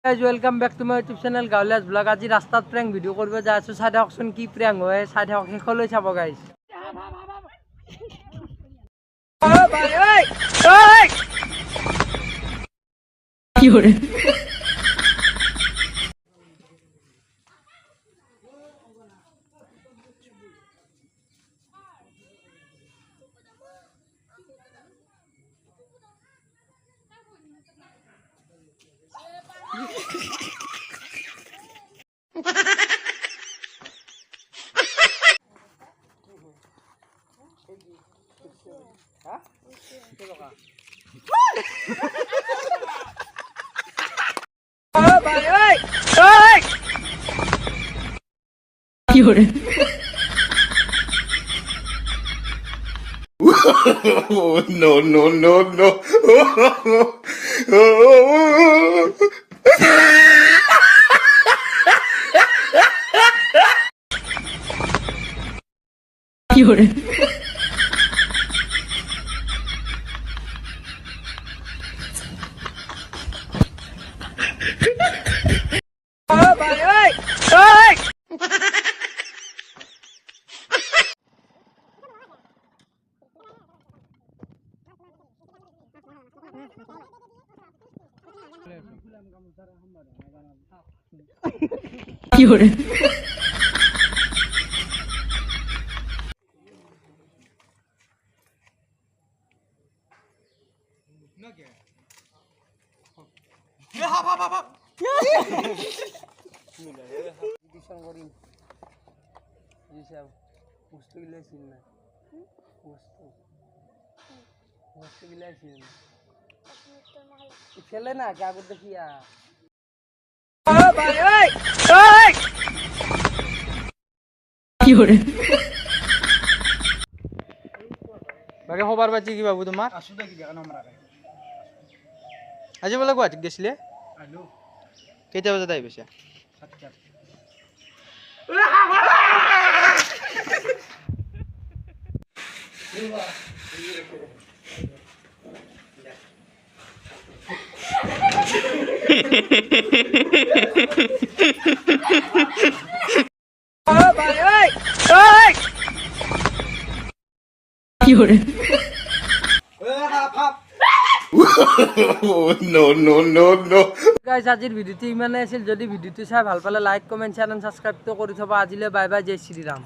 Guys, welcome back to my YouTube channel Gaulias Vlog. আজি ৰাস্তাত প্ৰেং video কৰিব যাই আছো চাই দেখকচোন কি প্ৰেং হয় চাই দেখক শেষলৈ চাব গাইস ও ভাই ওই ওই কি হরে No, no, no, no. কি হরে খেলে না কি আগুন দেখিয়া কি হরে বাকি খবর পাচ্ছি কি বাবু তোমার আজি বলে গুৱাহাটীত গেছিলে কেইটা বজাত আহি পাইছা কি হৰে No, no, no, no. Guys আজিৰ ভিডিওটো ইমানে আছিল যদি ভিডিওটো চাই ভাল পালে like comment share and subscribe তো কৰি থবা আজিলে বাই বাই জয় শ্ৰী ৰাম।